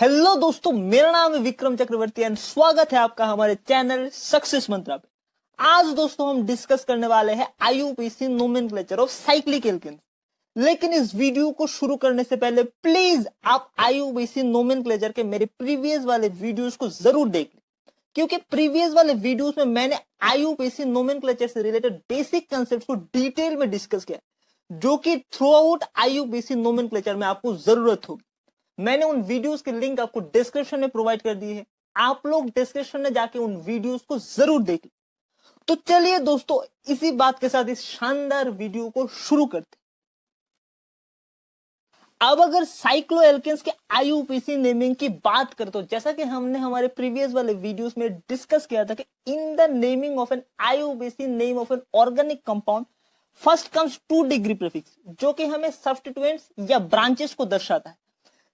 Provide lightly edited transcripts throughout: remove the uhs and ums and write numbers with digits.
Hello दोस्तों, मेरा नाम है विक्रम चक्रवर्ती एंड स्वागत है आपका हमारे चैनल सक्सेस मंत्रा पे। आज दोस्तों हम डिस्कस करने वाले हैं IUPAC nomenclature of cyclic alkanes. लेकिन इस वीडियो को शुरू करने से पहले प्लीज आप आईयूपीएसी नोमेनक्लेचर के मेरे प्रीवियस वाले वीडियोस को जरूर देख लें, क्योंकि प्रीवियस वाले वीडियोस में मैंने आईयूपीएसी नोमेनक्लेचर से रिलेटेड बेसिक कंसेप्ट को डिटेल में डिस्कस किया, जो कि थ्रू आउट आईयूपीएसी नोमेनक्लेचर में आपको जरूरत होगी। मैंने उन वीडियोस के लिंक आपको डिस्क्रिप्शन में प्रोवाइड कर दिए हैं, आप लोग डिस्क्रिप्शन में जाके उन वीडियोस को जरूर देख लें। तो चलिए दोस्तों, इसी बात के साथ इस शानदार वीडियो को शुरू करते हैं। अब अगर साइक्लो एल्केन्स के आईयूपीएसी नेमिंग की बात करें तो जैसा कि हमने हमारे प्रीवियस वाले वीडियोस में डिस्कस किया था कि in the naming of an IUPAC name of an organic compound first comes 2 degree prefix, जो कि हमें सब्स्टिट्यूएंट्स या ब्रांचेस को दर्शाता है।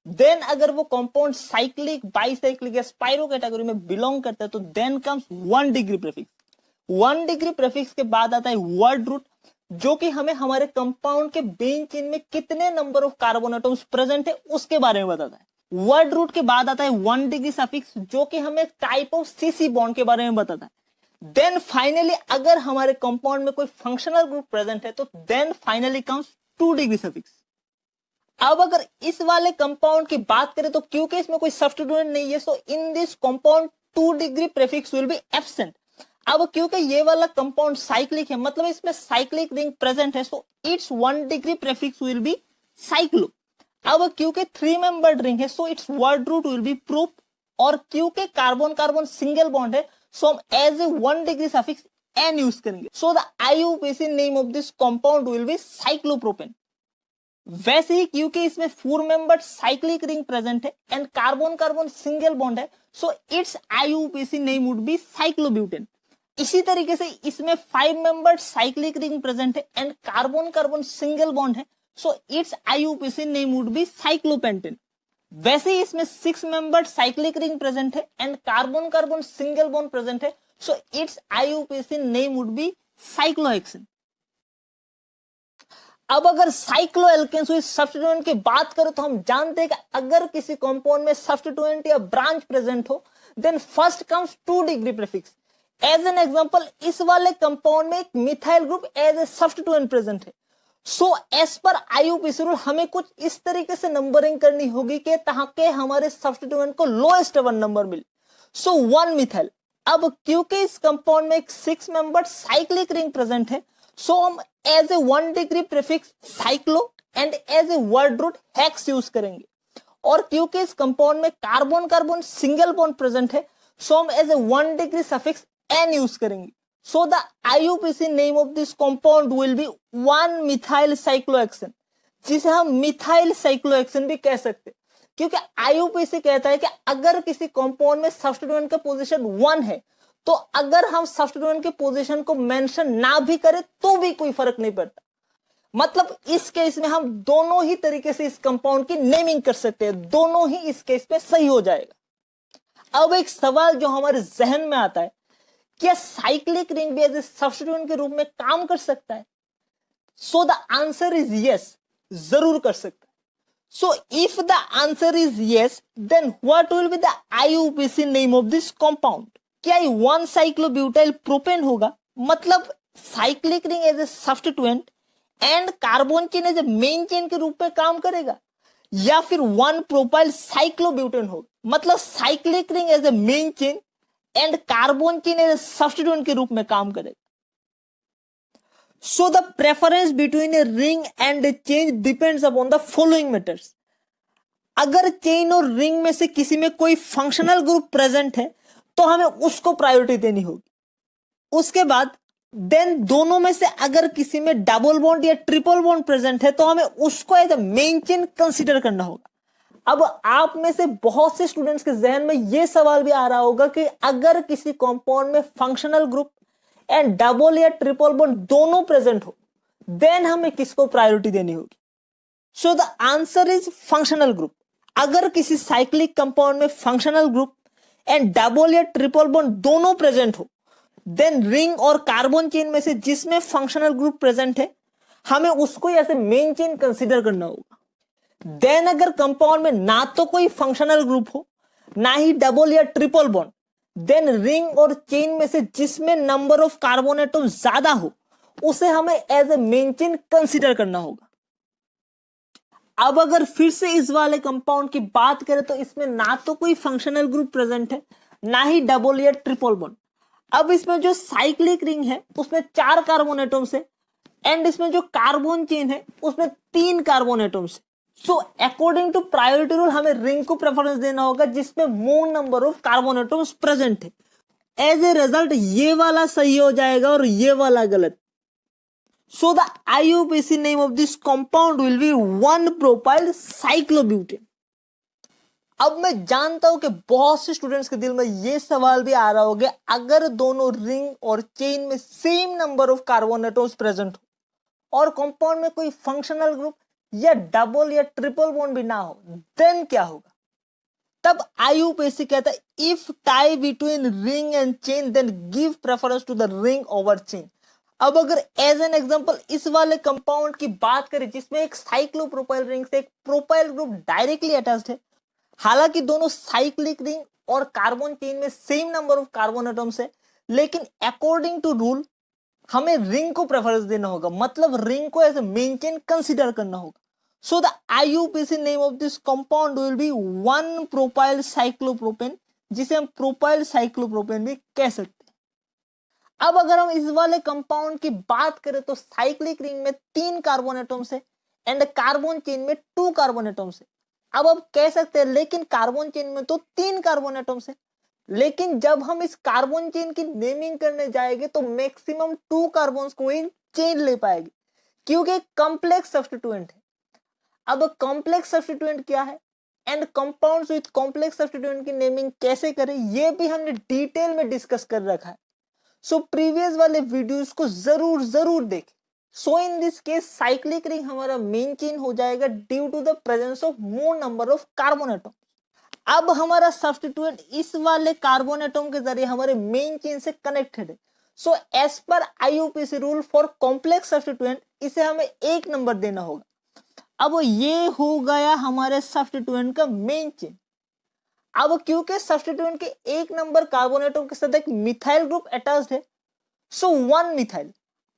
देन अगर वो कंपाउंड साइक्लिक, बाइसाइक्लिक या स्पाइरो कैटेगरी में बिलोंग करता है तो then comes 1 degree prefix. 1 degree prefix के बाद आता है वर्ड रूट, जो कि हमें हमारे कंपाउंड के बेन चेन में कितने number of carbon atoms present है उसके बारे में बताता है। वर्ड रूट के बाद आता है 1 डिग्री सफिक्स, जो कि हमें टाइप ऑफ सीसी बॉन्ड के बारे में बताता है। देन फाइनली अगर हमारे कंपाउंड में कोई फंक्शनल ग्रुप प्रेजेंट है तो then finally comes 2 degree suffix. अब अगर इस वाले कंपाउंड की बात करें तो क्योंकि इसमें कोई सब्स्टिट्यूएंट नहीं है, so in this compound 2 degree prefix will be absent. अब क्योंकि ये वाला कंपाउंड साइक्लिक है, मतलब इसमें साइक्लिक रिंग प्रेजेंट है, so its 1 degree prefix will be cyclo. अब क्योंकि 3 मेंबर्ड रिंग है, so its word root will be prop, और क्योंकि कार्बन कार्बन सिंगल बॉन्ड है, सो हम as a 1 degree suffix ane use करेंगे। So the IUPAC name of this compound will be cyclopropane. वैसे ही क्योंकि इसमें 4 मेंबर्ड साइक्लिक रिंग प्रेजेंट है and carbon carbon single bond है, so its IUPAC name would be cyclobutane. इसी तरीके से इसमें 5 मेंबर्ड साइक्लिक रिंग प्रेजेंट है and carbon carbon single bond है, so its IUPAC name would be cyclopentane. वैसे ही इसमें 6 मेंबर्ड साइक्लिक रिंग प्रेजेंट है and carbon carbon single bond present है, so its IUPAC name would be cyclohexane. अब अगर cyclo alkanes substituent की बात करो तो हम जानते हैं कि अगर किसी कंपाउंड में सब्स्टिट्यूएंट या ब्रांच प्रेजेंट हो then first comes 2 degree prefix. As an example, इस वाले कंपाउंड में एक methyl group as a substituent present है, so as per IUPAC rule हमें कुछ इस तरीके से नंबरिंग करनी होगी कि ताकि हमारे सब्स्टिट्यूएंट को लोएस्ट 1 नंबर मिले। सो 1 मिथाइल। अब क्योंकि इस कंपाउंड में एक 6 मेंबर्ड साइक्लिक रिंग प्रेजेंट है, सो हम as a 1 degree prefix cyclo and as a word root hex use करेंगे। और क्योंकि इस कंपाउंड में carbon carbon single bond present है, सो हम as a 1 degree suffix ane use करेंगे। So the IUPAC name of this compound will be 1 methyl cyclohexane, जिसे हम मिथाइल साइक्लोहेक्सेन भी कह सकते हैं, क्योंकि आईयूपीएसी कहता है कि अगर किसी कंपाउंड में सब्स्टिट्यूएंट का पोजीशन 1 है तो अगर हम सब्स्टिट्यूएंट के पोजीशन को मेंशन ना भी करें तो भी कोई फर्क नहीं पड़ता। मतलब इस केस में हम दोनों ही तरीके से इस कंपाउंड की नेमिंग कर सकते हैं, दोनों ही इस केस में सही हो जाएगा। अब एक सवाल जो हमारे जहन में आता है, क्या साइक्लिक रिंग भी एज ए सब्स्टिट्यूएंट के रूप में काम कर सकता है? So the answer is yes, जरूर कर सकता है। So if the answer is yes, then what will be the IUPAC name of this compound? क्या 1 साइक्लोब्यूटाइल प्रोपेन होगा, मतलब cyclic ring as a substituent and carbon chain as a main chain के रूप में काम करेगा, या फिर 1 प्रोपाइल साइक्लोब्यूटेन होगा, मतलब cyclic ring as a main chain and carbon chain as a substituent के रूप में काम करेगा। So the preference between a ring and a chain depends upon the following matters. अगर चेन और रिंग में से किसी में कोई फंक्शनल ग्रुप प्रेजेंट है तो हमें उसको प्रायोरिटी देनी होगी। उसके बाद देन दोनों में से अगर किसी में डबल बॉन्ड या ट्रिपल बॉन्ड प्रेजेंट है तो हमें उसको as a main chain consider करना होगा। अब आप में से बहुत से स्टूडेंट्स के जहन में यह सवाल भी आ रहा होगा कि अगर किसी कंपाउंड में फंक्शनल ग्रुप एंड डबल या ट्रिपल बॉन्ड दोनों प्रेजेंट हो देन हमें किसको प्रायोरिटी देनी होगी? सो the answer is functional group. अगर किसी साइक्लिक कंपाउंड में फंक्शनल ग्रुप एंड डबल या ट्रिपल बॉन्ड दोनों प्रेजेंट हो देन रिंग और कार्बन चेन में से जिसमें फंक्शनल ग्रुप प्रेजेंट है हमें उसको ऐसे मेन चेन कंसीडर करना होगा। देन अगर कंपाउंड में ना तो कोई फंक्शनल ग्रुप हो, ना ही डबल या ट्रिपल बॉन्ड, देन रिंग और चेन में से जिसमें नंबर ऑफ कार्बन एटम ज्यादा हो उसे हमें as a main chain consider करना होगा। अब अगर फिर से इस वाले कंपाउंड की बात करें तो इसमें ना तो कोई फंक्शनल ग्रुप प्रेजेंट है, ना ही डबल या ट्रिपल बॉन्ड। अब इसमें जो साइक्लिक रिंग है उसमें 4 कार्बन एटम्स है एंड इसमें जो कार्बन चेन है उसमें 3 कार्बन एटम्स है। So according to priority rule हमें रिंग को प्रेफरेंस देना होगा जिसमें more number of carbon atoms present है। एज ए रिजल्ट ये वाला सही हो जाएगा और ये वाला गलत। So the IUPAC name of this compound will be 1-propyl cyclobutane। अब मैं जानता हूं कि बहुत से स्टूडेंट्स के दिल में ये सवाल भी आ रहा होगा, अगर दोनों रिंग और चेन में same number of carbon atoms present हो और कंपाउंड में कोई फंक्शनल ग्रुप या डबल या ट्रिपल बॉन्ड भी ना हो, देन क्या होगा? तब IUPAC कहता है if tie between ring and chain then give preference to the ring over chain. अब अगर एज एन एग्जांपल इस वाले कंपाउंड की बात करें जिसमें एक साइक्लोप्रोपाइल रिंग से एक प्रोपाइल ग्रुप डायरेक्टली अटैच्ड है, हालांकि दोनों साइक्लिक रिंग और कार्बन चेन में same number of carbon atoms है, लेकिन अकॉर्डिंग टू रूल हमें रिंग को प्रेफरेंस देना होगा, मतलब रिंग को as a main chain consider करना होगा। So the IUPAC name of this compound will be 1-propyl cyclopropane, जिसे हम प्रोपाइल साइक्लोप्रोपेन भी कह सकते हैं। अब अगर हम इस वाले कंपाउंड की बात करें तो साइक्लिक रिंग में 3 कार्बन एटम्स है एंड कार्बन चेन में 2 कार्बन एटम्स है। अब आप कह सकते हैं लेकिन कार्बन चेन में तो 3 कार्बन एटम्स है, लेकिन जब हम इस कार्बन चेन की नेमिंग करने जाएंगे तो मैक्सिमम 2 कार्बन को ही चेन ले पाएगी क्योंकि कॉम्प्लेक्स सब्स्टिट्यूएंट है। अब कॉम्प्लेक्स सब्स्टिट्यूएंट क्या है and compounds with complex substituent की नेमिंग कैसे करें ये भी हमने डिटेल में डिस्कस कर रखा है। सो प्रीवियस वाले वीडियोस को जरूर देखें। So in this case cyclic ring हमारा मेन चेन हो जाएगा due to the presence of more number of carbon atom. अब हमारा सब्स्टिट्यूएंट इस वाले कार्बन एटम के जरिए हमारे मेन चेन से कनेक्टेड है। So as per IUPAC rule for complex substituent इसे हमें 1 नंबर देना होगा। अब ये हो गया हमारे सब्स्टिट्यूएंट का मेन चेन। अब क्योंकि सब्स्टिट्यूएंट के 1 नंबर कार्बन एटम के साथ एक मिथाइल ग्रुप अटैच्ड है, सो 1 मिथाइल।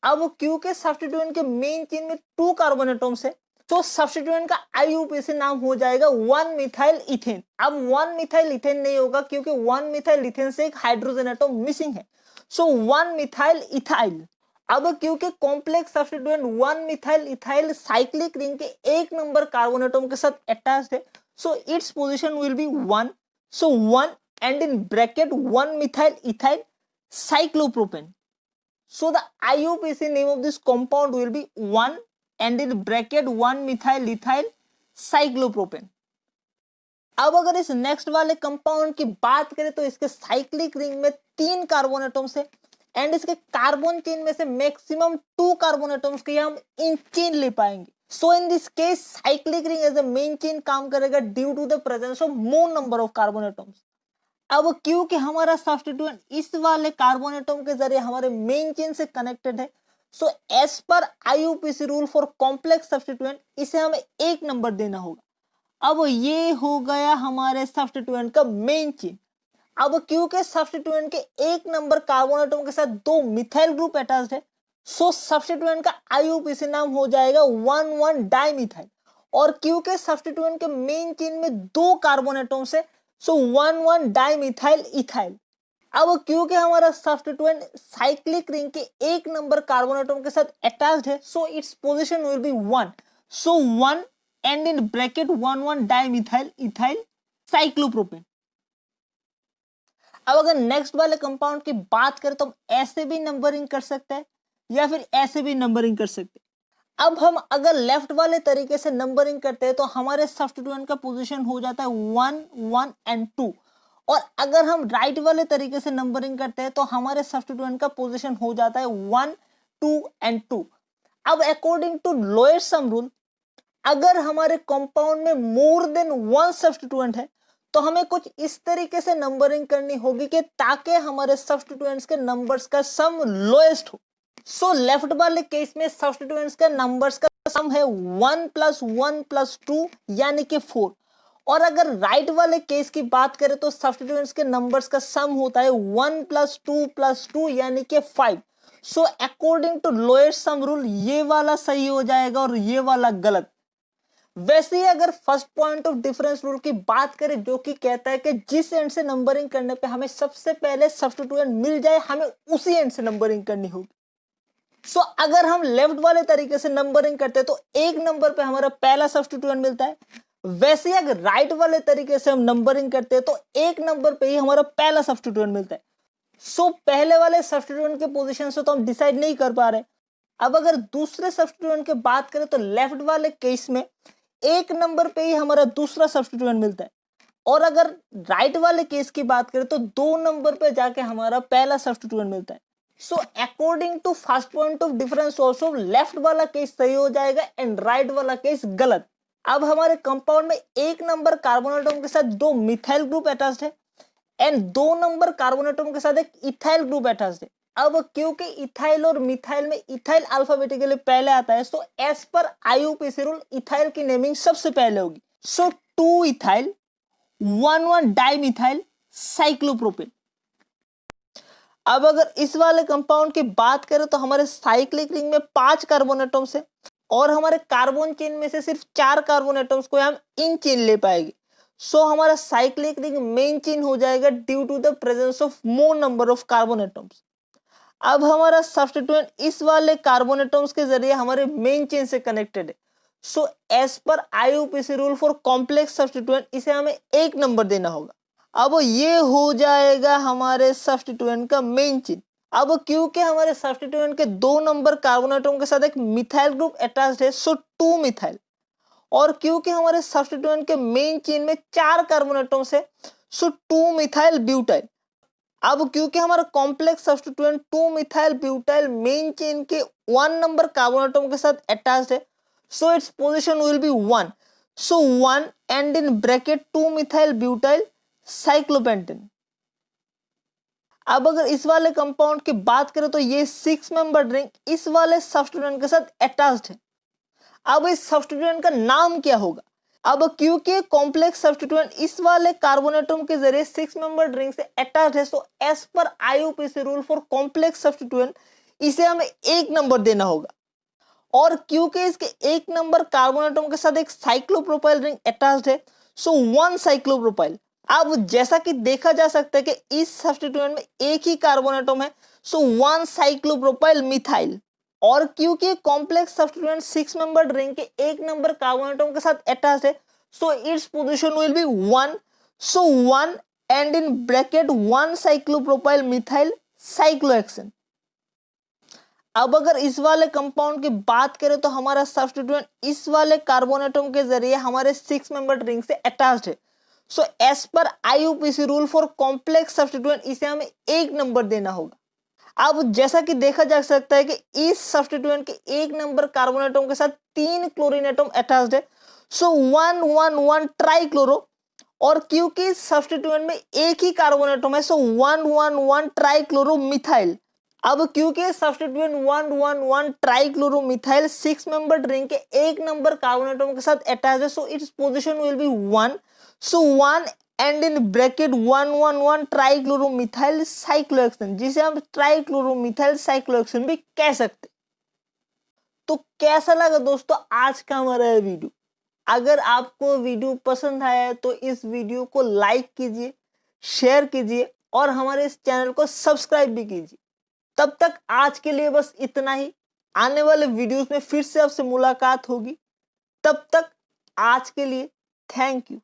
अब क्योंकि सब्स्टिट्यूएंट के मेन चेन में 2 कार्बन एटम्स है तो सब्स्टिट्यूएंट का IUPAC नाम हो जाएगा 1 मिथाइल इथेन। अब 1 मिथाइल इथेन नहीं होगा क्योंकि 1 मिथाइल इथेन से एक हाइड्रोजन एटम मिसिंग है, सो 1 मिथाइल इथाइल। अब क्योंकि complex substituent 1 methyl ethyl cyclic ring के 1 नंबर कार्बन एटम के साथ अटैच्ड है, so its position will be 1। So 1 and in bracket 1 methyl ethyl cyclopropane. So the IUPAC name of this compound will be 1 and in bracket 1 methyl ethyl cyclopropane. अब अगर इस next वाले compound की बात करें तो इसके साइक्लिक रिंग में 3 कार्बन एटम्स है एंड इसके कार्बन चेन में से मैक्सिमम 2 कार्बन एटम्स के हम इन चेन ले पाएंगे। So in this case cyclic ring as a main chain काम करेगा due to the presence of more number of carbon atoms. अब क्योंकि हमारा सब्स्टिट्यूएंट इस वाले कार्बन एटम के जरिए हमारे मेन चेन से कनेक्टेड है, so as per IUPAC rule for complex substituent इसे हमें 1 नंबर देना होगा। अब ये हो गया हमारे सब्स्टिट्यूएंट का मेन चेन। अब क्योंकि सब्स्टिट्यूएंट के 1 नंबर कार्बन एटम के साथ 2 मिथाइल ग्रुप अटैच्ड है, सो सब्स्टिट्यूएंट का IUPAC नाम हो जाएगा 1,1 डाइमिथाइल। और क्योंकि सब्स्टिट्यूएंट के मेन चेन में 2 कार्बन एटम्स है, सो 1,1 डाइमिथाइल इथाइल। अब क्योंकि हमारा सब्स्टिट्यूएंट साइक्लिक रिंग के 1 नंबर कार्बन एटम के साथ अटैच्ड है, so its position will be 1। सो 1 and in bracket 1,1 dimethyl ethyl cyclopropane. अब अगर नेक्स्ट वाले कंपाउंड की बात करें तो हम ऐसे भी नंबरिंग कर सकते हैं या फिर ऐसे भी नंबरिंग कर सकते हैं। अब हम अगर लेफ्ट वाले तरीके से नंबरिंग करते हैं तो हमारे सब्स्टिट्यूएंट का पोजीशन हो जाता है 1, 1 एंड 2। और अगर हम राइट वाले तरीके से नंबरिंग करते हैं तो हमारे सब्स्टिट्यूएंट का पोजीशन हो जाता है 1, 2 एंड 2। अब according to lowest sum rule अगर हमारे कंपाउंड में मोर देन 1 सब्स्टिट्यूएंट है तो हमें कुछ इस तरीके से नंबरिंग करनी होगी कि ताकि हमारे सब्स्टिट्यूएंट्स के नंबर्स का सम लोएस्ट हो। सो लेफ्ट वाले केस में सब्स्टिट्यूएंट्स का नंबर्स का सम है 1 + 1 + 2 यानी कि 4। और अगर राइट वाले केस की बात करें तो सब्स्टिट्यूएंट्स के नंबर्स का सम होता है 1 + 2 + 2 यानी कि 5। So according to lowest sum rule ये वाला सही हो जाएगा और ये वाला गलत। वैसे ही अगर first point of difference rule की बात करें जो कि कहता है कि जिस एंड से नंबरिंग करने पे हमें सबसे पहले सब्स्टिट्यूएंट मिल जाए हमें उसी एंड से नंबरिंग करनी होगी। सो अगर हम लेफ्ट वाले तरीके से नंबरिंग करते हैं तो एक नंबर पे हमारा पहला सब्स्टिट्यूएंट मिलता है। वैसे ही अगर राइट वाले तरीके से हम नंबरिंग करते हैं तो एक नंबर पे ही हमारा पहला सब्स्टिट्यूएंट मिलता है। सो पहले वाले सब्स्टिट्यूएंट के पोजीशन से तो हम डिसाइड नहीं कर पा रहे। अब अगर दूसरे सब्स्टिट्यूएंट की बात करें तो लेफ्ट वाले केस में एक नंबर पे ही हमारा दूसरा सब्स्टिट्यूएंट मिलता है और अगर राइट वाले केस की बात करें तो दो नंबर पे जाके हमारा पहला सब्स्टिट्यूएंट मिलता है। So according to first point of difference also left वाला केस सही हो जाएगा एंड राइट वाला केस गलत। अब हमारे कंपाउंड में एक नंबर कार्बन एटम के साथ दो मिथाइल ग्रुप अटैच्ड है एंड दो नंबर कार्बन एटम के साथ एक इथाइल ग्रुप अटैच्ड है। अब क्योंकि इथाइल और मिथाइल में इथाइल अल्फाबेटिकली पहले आता है so as per IUPAC rule ethyl की नेमिंग सबसे पहले होगी। So 2 ethyl 1 dimethyl cyclopropane. अब अगर इस वाले कंपाउंड की बात करें तो हमारे साइक्लिक रिंग में 5 कार्बन एटम्स है और हमारे कार्बन चेन में से सिर्फ 4 कार्बन एटम्स को हम इन चेन ले पाएंगे। सो हमारा साइक्लिक रिंग मेन चेन हो जाएगा due to the presence of more number of carbon atoms. अब हमारा सब्स्टिट्यूएंट इस वाले कार्बन एटम्स के जरिए हमारे मेन चेन से कनेक्टेड है। So as per IUPAC rule for complex substituent इसे हमें एक नंबर देना होगा। अब ये हो जाएगा हमारे सब्स्टिट्यूएंट का मेन चेन। अब क्योंकि हमारे सब्स्टिट्यूएंट के दो नंबर कार्बन एटम के साथ एक मिथाइल ग्रुप अटैच्ड है सो 2 मिथाइल और क्योंकि हमारे सब्स्टिट्यूएंट के मेन चेन में 4 कार्बन एटम्स है सो 2 मिथाइल ब्यूटाइल। अब क्योंकि हमारा complex substituent 2 methyl butyl main chain के 1 नंबर कार्बन एटम के साथ अटैच्ड है so its position will be 1। सो 1 and in bracket 2 methyl butyl cyclopentane. अब अगर इस वाले कंपाउंड की बात करें तो ये 6 मेंबर रिंग इस वाले सब्स्टिट्यूएंट के साथ अटैच्ड है। अब इस सब्स्टिट्यूएंट का नाम क्या होगा? अब क्योंकि कॉम्प्लेक्स सब्स्टिट्यूएंट इस वाले कार्बन एटम के जरिए 6 मेंबर रिंग से अटैच्ड है so as per IUPAC rule for complex substituent इसे हमें एक नंबर देना होगा और क्योंकि इसके एक नंबर कार्बन एटम के साथ एक साइक्लोप्रोपाइल रिंग अटैच्ड है सो 1 साइक्लोप्रोपाइल। अब जैसा कि देखा जा सकता है कि इस सब्स्टिट्यूएंट में एक ही कार्बन एटम है सो 1 साइक्लोप्रोपाइल मिथाइल और क्योंकि कॉम्प्लेक्स सब्स्टिट्यूएंट 6 मेंबर रिंग के एक नंबर कार्बन एटम के साथ अटैच्ड है so its position will be 1। सो 1 and in bracket 1 cyclopropyl methyl cyclohexane. अब अगर इस वाले कंपाउंड की बात करें तो हमारा सब्स्टिट्यूएंट इस वाले कार्बन एटम के जरिए हमारे 6 मेंबर रिंग से अटैच्ड है so as per IUPAC rule for complex substituent इसे हमें एक नंबर देना होगा। अब जैसा कि देखा जा सकता है कि इस सब्स्टिट्यूएंट के एक नंबर कार्बन एटम के साथ 3 क्लोरीन एटम अटैच्ड है सो 1 1 1 ट्राइक्लोरो और क्योंकि इस सब्स्टिट्यूएंट में एक ही कार्बन एटम है सो 1 1 1 ट्राइक्लोरो मिथाइल। अब क्योंकि substituent 1 1 1 trichloro methyl 6 member ring के एक नंबर कार्बन एटम के साथ अटैच्ड है so its position will be 1। सो 1 and in bracket 1 1 1 trichloromethyl cyclohexane जिसे हम ट्राइक्लोरोमिथाइल साइक्लोहेक्सेन भी कह सकते। तो कैसा लगा दोस्तों आज का हमारा ये वीडियो? अगर आपको वीडियो पसंद आया है तो इस वीडियो को लाइक कीजिए, शेयर कीजिए और हमारे इस चैनल को सब्सक्राइब भी कीजिए। तब तक आज के लिए बस इतना ही। आने वाले वीडियोस में फिर से आपसे मुलाकात होगी। तब तक आज के लिए थैंक यू।